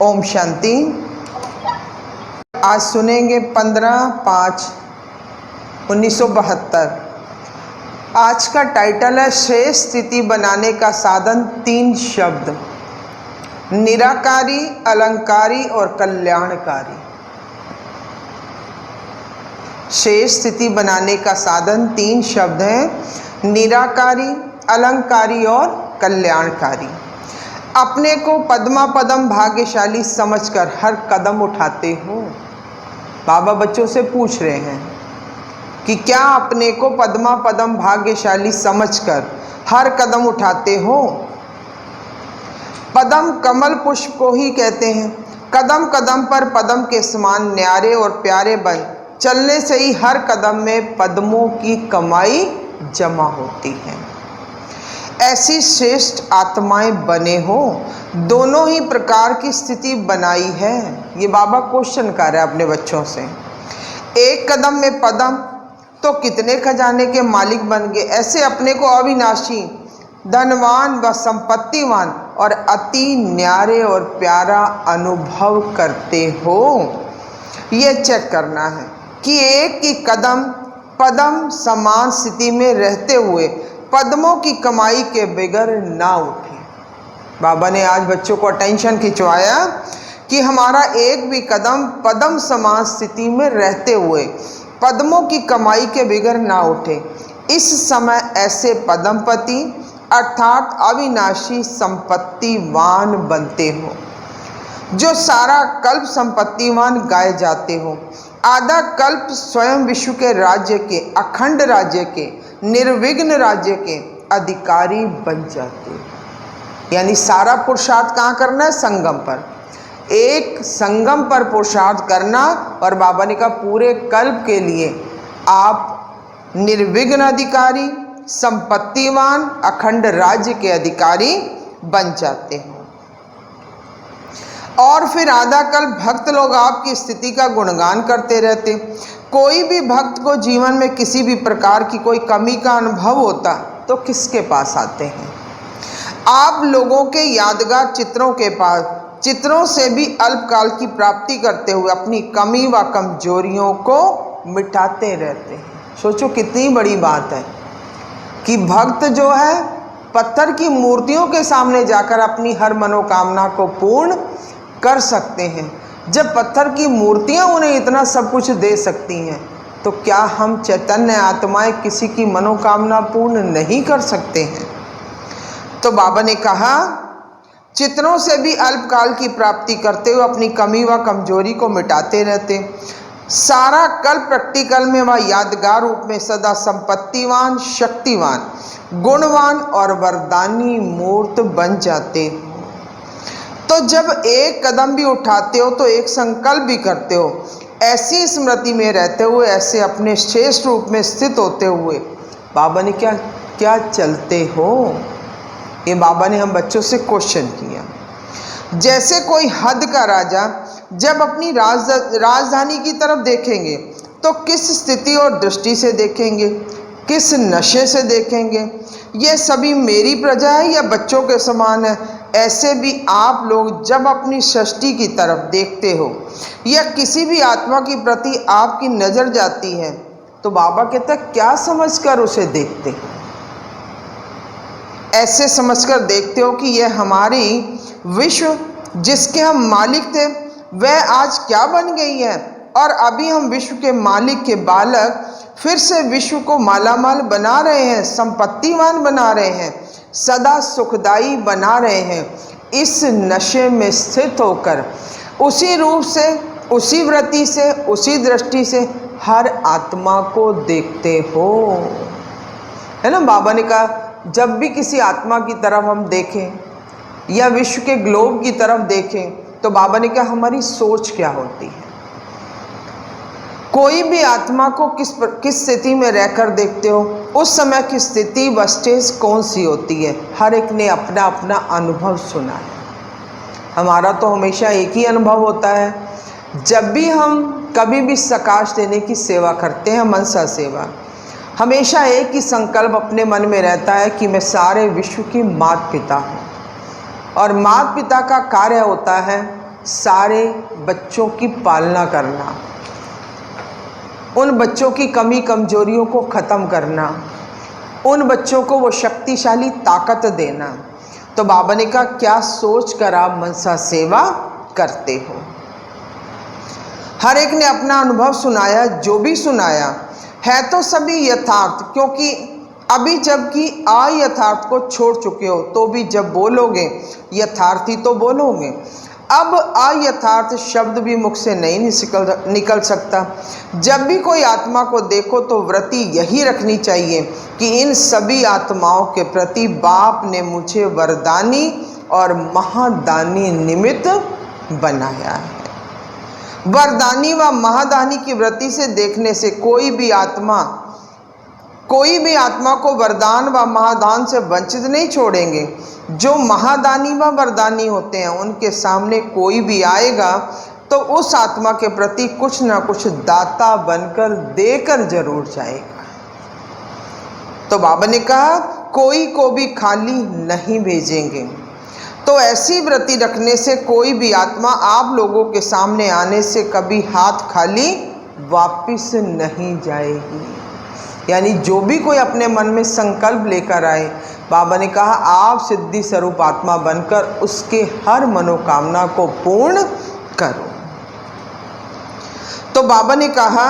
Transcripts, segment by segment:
ओम शांति। आज सुनेंगे 15/5/1972। आज का टाइटल है श्रेष्ठ स्थिति बनाने का साधन 3 शब्द, निराकारी, अलंकारी और कल्याणकारी। श्रेष्ठ स्थिति बनाने का साधन 3 शब्द हैं, निराकारी, अलंकारी और कल्याणकारी। अपने को पद्मा पदम भाग्यशाली समझकर हर कदम उठाते हो। बाबा बच्चों से पूछ रहे हैं कि क्या अपने को पद्मा पदम भाग्यशाली समझकर हर कदम उठाते हो। पदम कमल पुष्प को ही कहते हैं। कदम कदम पर पदम के समान न्यारे और प्यारे बन चलने से ही हर कदम में पद्मों की कमाई जमा होती है। ऐसी श्रेष्ठ आत्माएं बने हो। दोनों ही प्रकार की स्थिति बनाई है। ये बाबा क्वेश्चन कर रहे हैं अपने बच्चों से। एक कदम में पदम तो कितने खजाने के मालिक बन गए। ऐसे अपने को अविनाशी, धनवान व संपत्तिवान और अति न्यारे और प्यारा अनुभव करते हो। ये चेक करना है कि एक ही कदम पदम समान स्थिति में रहते हुए पद्मों की कमाई के बगैर ना उठे। बाबा ने आज बच्चों को अटेंशन खिंचवाया कि हमारा एक भी कदम पद्म समान स्थिति में रहते हुए पद्मों की कमाई के बगैर ना उठे। इस समय ऐसे पद्मपति अर्थात अविनाशी संपत्तिवान बनते हो, जो सारा कल्प संपत्तिवान गाए जाते हो। आधा कल्प स्वयं विश्व के राज्य के, अखंड राज्य के, निर्विघ्न राज्य के अधिकारी बन जाते हो। यानी सारा पुरुषार्थ कहाँ करना है? संगम पर। एक संगम पर पुरुषार्थ करना। और बाबा ने कहा पूरे कल्प के लिए आप निर्विघ्न अधिकारी, संपत्तिवान, अखंड राज्य के अधिकारी बन जाते हो। और फिर आधा कल भक्त लोग आपकी स्थिति का गुणगान करते रहते। कोई भी भक्त को जीवन में किसी भी प्रकार की कोई कमी का अनुभव होता तो किसके पास आते हैं? आप लोगों के यादगार चित्रों के पास। चित्रों से भी अल्पकाल की प्राप्ति करते हुए अपनी कमी व कमजोरियों को मिटाते रहते हैं। सोचो कितनी बड़ी बात है कि भक्त जो है पत्थर की मूर्तियों के सामने जाकर अपनी हर मनोकामना को पूर्ण कर सकते हैं। जब पत्थर की मूर्तियां उन्हें इतना सब कुछ दे सकती हैं, तो क्या हम चैतन्य आत्माएं किसी की मनोकामना पूर्ण नहीं कर सकते हैं? तो बाबा ने कहा चित्रों से भी अल्पकाल की प्राप्ति करते हुए अपनी कमी व कमजोरी को मिटाते रहते। सारा कल प्रैक्टिकल में व यादगार रूप में सदा संपत्तिवान, शक्तिवान, गुणवान और वरदानी मूर्त बन जाते हो। तो जब एक कदम भी उठाते हो तो एक संकल्प भी करते हो। ऐसी स्मृति में रहते हुए, ऐसे अपने श्रेष्ठ रूप में स्थित होते हुए बाबा ने क्या चलते हो? ये बाबा ने हम बच्चों से क्वेश्चन किया। जैसे कोई हद का राजा जब अपनी राजधानी की तरफ देखेंगे तो किस स्थिति और दृष्टि से देखेंगे, किस नशे से देखेंगे? ये सभी मेरी प्रजा है या बच्चों के समान है? ऐसे भी आप लोग जब अपनी सृष्टि की तरफ देखते हो या किसी भी आत्मा के प्रति आपकी नज़र जाती है, तो बाबा कहते हैं क्या समझकर उसे देखते हो? ऐसे समझकर देखते हो कि यह हमारी विश्व जिसके हम मालिक थे वह आज क्या बन गई है, और अभी हम विश्व के मालिक के बालक फिर से विश्व को मालामाल बना रहे हैं, संपत्तिवान बना रहे हैं, सदा सुखदाई बना रहे हैं। इस नशे में स्थित होकर उसी रूप से, उसी वृत्ति से, उसी दृष्टि से हर आत्मा को देखते हो। है ना? बाबा ने कहा जब भी किसी आत्मा की तरफ हम देखें या विश्व के ग्लोब की तरफ देखें, तो बाबा ने कहा हमारी सोच क्या होती है। कोई भी आत्मा को किस स्थिति में रहकर देखते हो, उस समय की स्थिति व स्टेज कौन सी होती है? हर एक ने अपना अपना अनुभव सुना है। हमारा तो हमेशा एक ही अनुभव होता है। जब भी हम कभी भी सकाश देने की सेवा करते हैं, मनसा सेवा, हमेशा एक ही संकल्प अपने मन में रहता है कि मैं सारे विश्व की माता पिता हूँ। और माता पिता का कार्य होता है सारे बच्चों की पालना करना, उन बच्चों की कमी कमजोरियों को ख़त्म करना, उन बच्चों को वो शक्तिशाली ताकत देना। तो बाबा ने कहा क्या सोच कर आप मनसा सेवा करते हो। हर एक ने अपना अनुभव सुनाया, जो भी सुनाया है तो सभी यथार्थ, क्योंकि अभी जबकि अयथार्थ को छोड़ चुके हो तो भी जब बोलोगे यथार्थ ही तो बोलोगे। अब अयथार्थ शब्द भी मुख से नहीं निकल सकता। जब भी कोई आत्मा को देखो तो वृत्ति यही रखनी चाहिए कि इन सभी आत्माओं के प्रति बाप ने मुझे वरदानी और महादानी निमित्त बनाया है। वरदानी व महादानी की वृत्ति से देखने से कोई भी आत्मा को वरदान व महादान से वंचित नहीं छोड़ेंगे। जो महादानी व वरदानी होते हैं उनके सामने कोई भी आएगा तो उस आत्मा के प्रति कुछ ना कुछ दाता बनकर देकर जरूर जाएगा। तो बाबा ने कहा कोई को भी खाली नहीं भेजेंगे। तो ऐसी वृत्ति रखने से कोई भी आत्मा आप लोगों के सामने आने से कभी हाथ खाली वापिस नहीं जाएगी। यानी जो भी कोई अपने मन में संकल्प लेकर आए, बाबा ने कहा आप सिद्धि स्वरूप आत्मा बनकर उसके हर मनोकामना को पूर्ण करो। तो बाबा ने कहा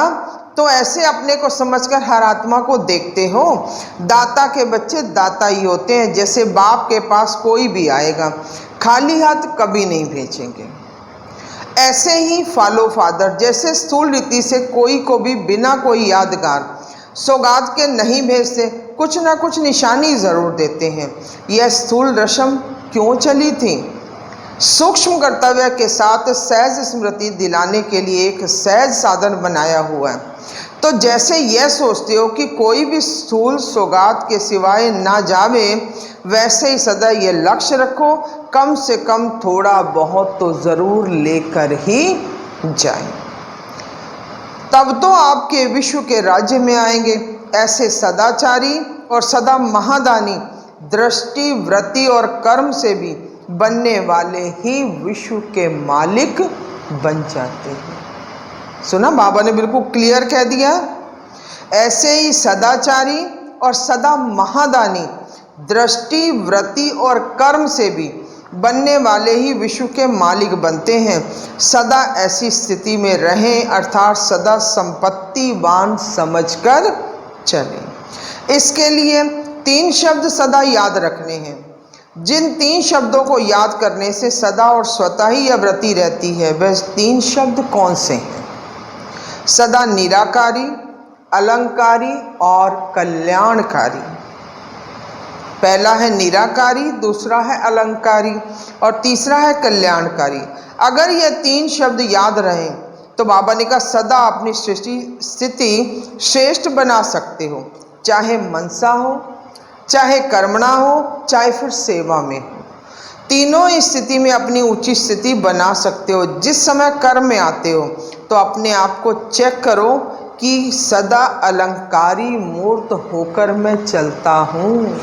तो ऐसे अपने को समझकर हर आत्मा को देखते हो। दाता के बच्चे दाता ही होते हैं। जैसे बाप के पास कोई भी आएगा खाली हाथ कभी नहीं भेजेंगे, ऐसे ही फॉलो फादर जैसे स्थूल रीति से कोई को भी बिना कोई यादगार सौगात के नहीं भेजते, कुछ ना कुछ निशानी ज़रूर देते हैं। यह स्थूल रस्म क्यों चली थी? सूक्ष्म कर्तव्य के साथ सहज स्मृति दिलाने के लिए एक सहज साधन बनाया हुआ है। तो जैसे यह सोचते हो कि कोई भी स्थूल सौगात के सिवाय ना जावे, वैसे ही सदा ये लक्ष्य रखो कम से कम थोड़ा बहुत तो ज़रूर लेकर ही जाए, तब तो आपके विश्व के राज्य में आएंगे। ऐसे सदाचारी और सदा महादानी दृष्टि वृत्ति और कर्म से भी बनने वाले ही विश्व के मालिक बन जाते हैं। सुना, बाबा ने बिल्कुल क्लियर कह दिया। ऐसे ही सदाचारी और सदा महादानी दृष्टि वृत्ति और कर्म से भी बनने वाले ही विश्व के मालिक बनते हैं। सदा ऐसी स्थिति में रहें, अर्थात सदा संपत्तिवान समझकर चलें। इसके लिए 3 शब्द सदा याद रखने हैं। जिन 3 शब्दों को याद करने से सदा और स्वतः ही यह वृत्ति रहती है, वह 3 शब्द कौन से हैं? सदा निराकारी, अलंकारी और कल्याणकारी। पहला है निराकारी, दूसरा है अलंकारी और तीसरा है कल्याणकारी। अगर ये 3 शब्द याद रहें तो बाबा ने कहा सदा अपनी स्थिति श्रेष्ठ बना सकते हो, चाहे मनसा हो, चाहे कर्मणा हो, चाहे फिर सेवा में हो। तीनों स्थिति में अपनी ऊंची स्थिति बना सकते हो। जिस समय कर्म में आते हो तो अपने आप को चेक करो कि सदा अलंकारी मूर्त होकर मैं चलता हूँ।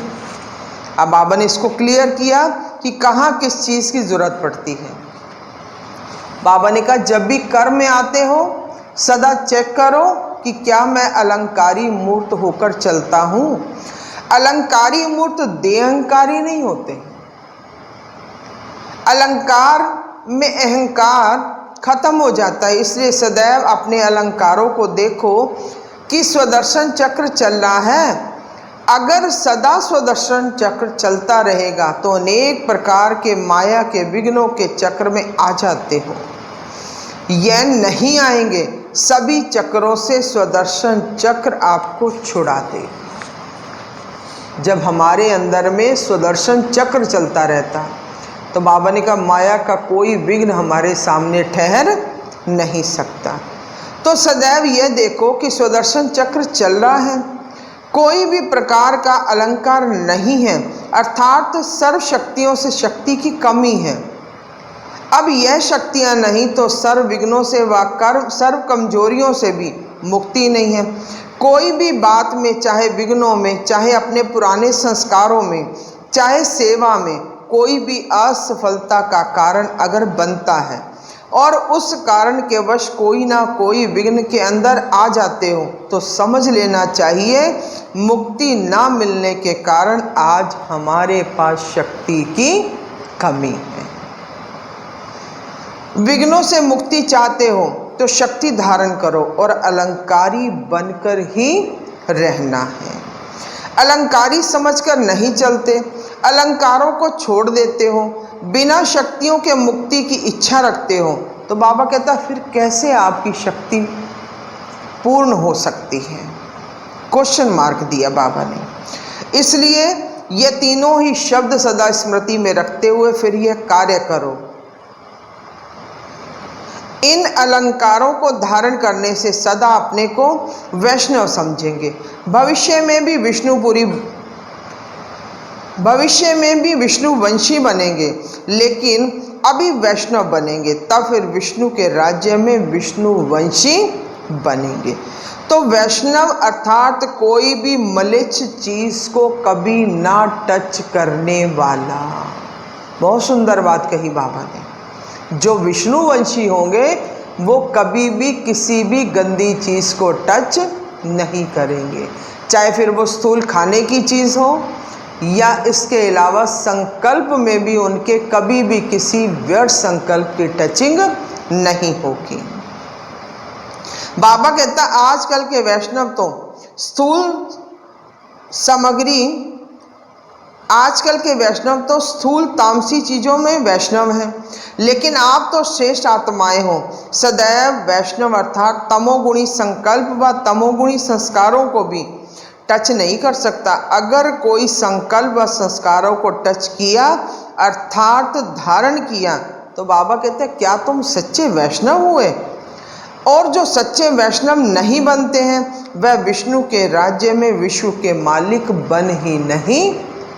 अब बाबा ने इसको क्लियर किया कि कहाँ किस चीज़ की ज़रूरत पड़ती है। बाबा ने कहा जब भी कर्म में आते हो सदा चेक करो कि क्या मैं अलंकारी मूर्त होकर चलता हूँ। अलंकारी मूर्त देहंकारी नहीं होते। अलंकार में अहंकार खत्म हो जाता है। इसलिए सदैव अपने अलंकारों को देखो कि स्वदर्शन चक्र चल रहा है। अगर सदा स्वदर्शन चक्र चलता रहेगा तो अनेक प्रकार के माया के विघ्नों के चक्र में आ जाते हो। यह नहीं आएंगे, सभी चक्रों से स्वदर्शन चक्र आपको छुड़ा दे। जब हमारे अंदर में स्वदर्शन चक्र चलता रहता तो बाबा ने कहा माया का कोई विघ्न हमारे सामने ठहर नहीं सकता। तो सदैव यह देखो कि स्वदर्शन चक्र चल रहा है, कोई भी प्रकार का अलंकार नहीं है, अर्थात सर्व शक्तियों से शक्ति की कमी है। अब यह शक्तियां नहीं तो सर्व विघ्नों से व कर्म सर्व कमजोरियों से भी मुक्ति नहीं है। कोई भी बात में, चाहे विघ्नों में, चाहे अपने पुराने संस्कारों में, चाहे सेवा में, कोई भी असफलता का कारण अगर बनता है और उस कारण के वश कोई ना कोई विघ्न के अंदर आ जाते हो तो समझ लेना चाहिए मुक्ति ना मिलने के कारण आज हमारे पास शक्ति की कमी है। विघ्नों से मुक्ति चाहते हो तो शक्ति धारण करो और अलंकारी बनकर ही रहना है। अलंकारी समझकर नहीं चलते, अलंकारों को छोड़ देते हो, बिना शक्तियों के मुक्ति की इच्छा रखते हो, तो बाबा कहता फिर कैसे आपकी शक्ति पूर्ण हो सकती है? क्वेश्चन मार्क दिया बाबा ने। इसलिए ये तीनों ही शब्द सदा स्मृति में रखते हुए फिर यह कार्य करो। इन अलंकारों को धारण करने से सदा अपने को वैष्णव समझेंगे। भविष्य में भी विष्णु वंशी बनेंगे, लेकिन अभी वैष्णव बनेंगे, तब फिर विष्णु के राज्य में विष्णु वंशी बनेंगे। तो वैष्णव अर्थात कोई भी मलिच्छ चीज को कभी ना टच करने वाला। बहुत सुंदर बात कही बाबा ने। जो विष्णुवंशी होंगे वो कभी भी किसी भी गंदी चीज़ को टच नहीं करेंगे, चाहे फिर वो स्थूल खाने की चीज़ हो या इसके अलावा संकल्प में भी उनके कभी भी किसी व्यर्थ संकल्प की टचिंग नहीं होगी। बाबा कहता आजकल के वैष्णव तो स्थूल तामसी चीज़ों में वैष्णव हैं, लेकिन आप तो श्रेष्ठ आत्माएं हो। सदैव वैष्णव अर्थात तमोगुणी संकल्प व तमोगुणी संस्कारों को भी टच नहीं कर सकता। अगर कोई संकल्प व संस्कारों को टच किया अर्थात धारण किया तो बाबा कहते हैं क्या तुम सच्चे वैष्णव हुए? और जो सच्चे वैष्णव नहीं बनते हैं वह विष्णु के राज्य में विश्व के मालिक बन ही नहीं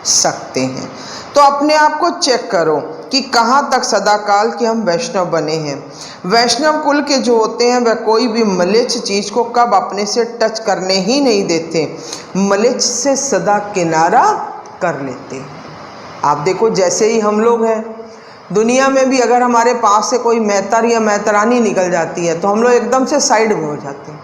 सकते हैं। तो अपने आप को चेक करो कि कहाँ तक सदाकाल के हम वैष्णव बने हैं। वैष्णव कुल के जो होते हैं वह कोई भी मलिच्छ चीज़ को कब अपने से टच करने ही नहीं देते, मलिच्छ से सदा किनारा कर लेते हैं। आप देखो जैसे ही हम लोग हैं दुनिया में भी अगर हमारे पास से कोई मेहतर या मेहतरानी निकल जाती है तो हम लोग एकदम से साइड में हो जाते हैं।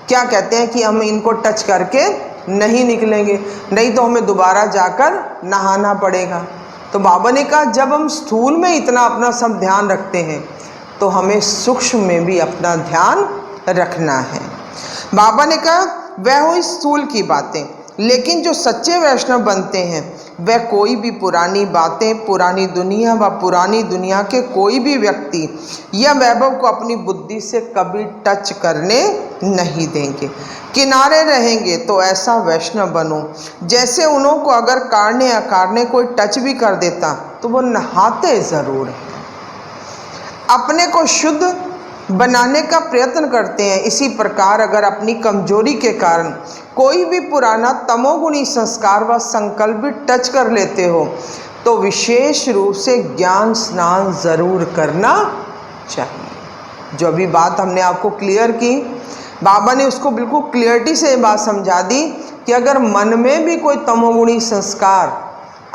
क्या कहते हैं कि हम इनको टच करके नहीं निकलेंगे, नहीं तो हमें दोबारा जाकर नहाना पड़ेगा। तो बाबा ने कहा जब हम स्थूल में इतना अपना सब ध्यान रखते हैं तो हमें सूक्ष्म में भी अपना ध्यान रखना है। बाबा ने कहा वह हुई स्थूल की बातें, लेकिन जो सच्चे वैष्णव बनते हैं वह कोई भी पुरानी बातें, पुरानी दुनिया व पुरानी दुनिया के कोई भी व्यक्ति या वैभव को अपनी बुद्धि से कभी टच करने नहीं देंगे, किनारे रहेंगे। तो ऐसा वैष्णव बनो जैसे उन्हों को अगर काटने अकाटने कोई टच भी कर देता तो वो नहाते ज़रूर हैं, अपने को शुद्ध बनाने का प्रयत्न करते हैं। इसी प्रकार अगर अपनी कमजोरी के कारण कोई भी पुराना तमोगुणी संस्कार व संकल्प भी टच कर लेते हो तो विशेष रूप से ज्ञान स्नान ज़रूर करना चाहिए। जो अभी बात हमने आपको क्लियर की, बाबा ने उसको बिल्कुल क्लियरिटी से ये बात समझा दी कि अगर मन में भी कोई तमोगुणी संस्कार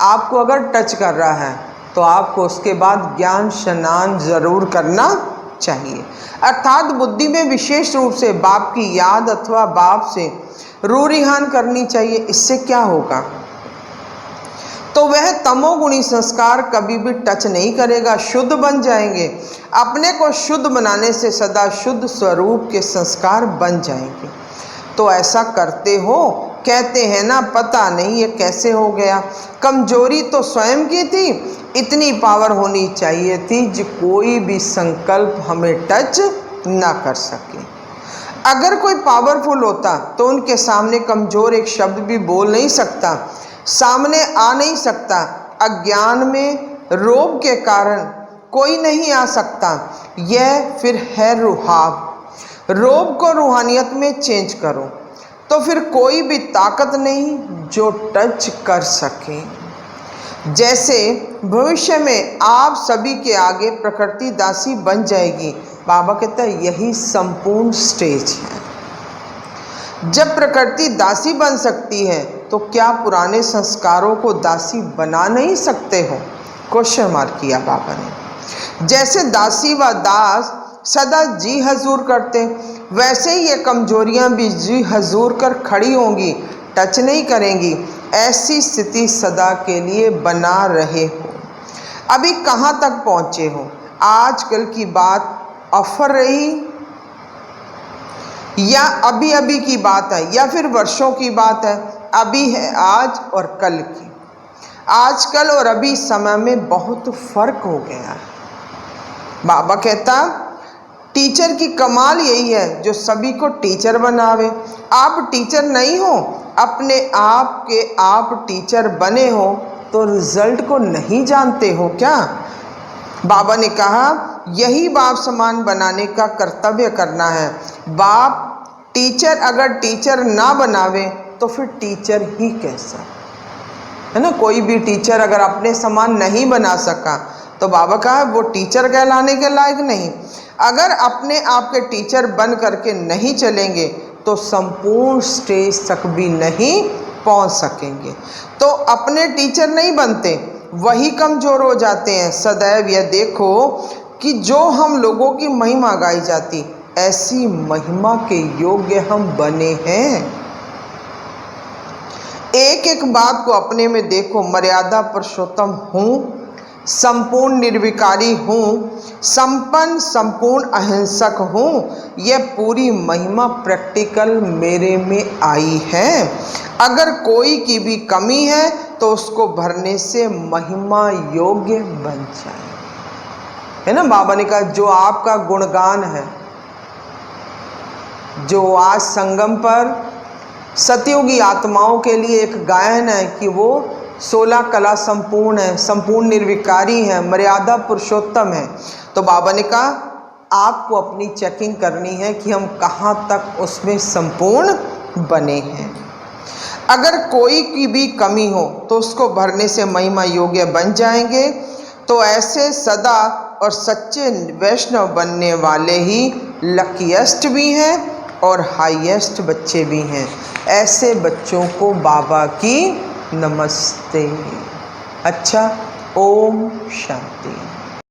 आपको अगर टच कर रहा है तो आपको उसके बाद ज्ञान स्नान ज़रूर करना चाहिए। अर्थात बुद्धि में विशेष रूप से बाप की याद अथवा बाप से रूरिहान करनी चाहिए। इससे क्या होगा? तो वह तमोगुणी संस्कार कभी भी टच नहीं करेगा, शुद्ध बन जाएंगे। अपने को शुद्ध बनाने से सदा शुद्ध स्वरूप के संस्कार बन जाएंगे। तो ऐसा करते हो, कहते हैं ना पता नहीं ये कैसे हो गया। कमजोरी तो स्वयं की थी, इतनी पावर होनी चाहिए थी जो कोई भी संकल्प हमें टच ना कर सके। अगर कोई पावरफुल होता तो उनके सामने कमज़ोर एक शब्द भी बोल नहीं सकता, सामने आ नहीं सकता। अज्ञान में रोब के कारण कोई नहीं आ सकता। यह फिर है रुहाब। रोब को रूहानियत में चेंज करो तो फिर कोई भी ताकत नहीं जो टच कर सके। जैसे भविष्य में आप सभी के आगे प्रकृति दासी बन जाएगी। बाबा कहता है यही संपूर्ण स्टेज है। जब प्रकृति दासी बन सकती है तो क्या पुराने संस्कारों को दासी बना नहीं सकते हो? क्वेश्चन मार्क किया बाबा ने। जैसे दासी व दास सदा जी हजूर करते, वैसे ही ये कमजोरियां भी जी हजूर कर खड़ी होंगी, टच नहीं करेंगी। ऐसी स्थिति सदा के लिए बना रहे हो। अभी कहाँ तक पहुँचे हो? आजकल की बात ऑफर रही या अभी अभी की बात है या फिर वर्षों की बात है? अभी है आज और कल की। आजकल और अभी समय में बहुत फर्क हो गया है। बाबा कहता टीचर की कमाल यही है जो सभी को टीचर बनावे। आप टीचर नहीं हो, अपने आप के आप टीचर बने हो तो रिजल्ट को नहीं जानते हो क्या? बाबा ने कहा यही बाप समान बनाने का कर्तव्य करना है। बाप टीचर अगर टीचर ना बनावे तो फिर टीचर ही कैसा, है ना? कोई भी टीचर अगर अपने समान नहीं बना सका तो बाबा कहा वो टीचर कहलाने के लायक नहीं। अगर अपने आप के टीचर बन करके नहीं चलेंगे तो संपूर्ण स्टेज तक भी नहीं पहुंच सकेंगे। तो अपने टीचर नहीं बनते, वही कमज़ोर हो जाते हैं। सदैव यह देखो कि जो हम लोगों की महिमा गाई जाती, ऐसी महिमा के योग्य हम बने हैं। एक एक बात को अपने में देखो। मर्यादा पुरुषोत्तम हूँ, संपूर्ण निर्विकारी हूँ, संपन्न संपूर्ण अहिंसक हूँ। यह पूरी महिमा प्रैक्टिकल मेरे में आई है। अगर कोई की भी कमी है तो उसको भरने से महिमा योग्य बन जाए, है ना? बाबा ने कहा जो आपका गुणगान है, जो आज संगम पर सतयुगी आत्माओं के लिए एक गायन है कि वो 16 कला संपूर्ण है, संपूर्ण निर्विकारी है, मर्यादा पुरुषोत्तम है। तो बाबा ने कहा आपको अपनी चेकिंग करनी है कि हम कहाँ तक उसमें संपूर्ण बने हैं। अगर कोई की भी कमी हो तो उसको भरने से महिमा योग्य बन जाएंगे। तो ऐसे सदा और सच्चे वैष्णव बनने वाले ही लकीएस्ट भी हैं और हाईएस्ट बच्चे भी हैं। ऐसे बच्चों को बाबा की नमस्ते। अच्छा, ओम शांति।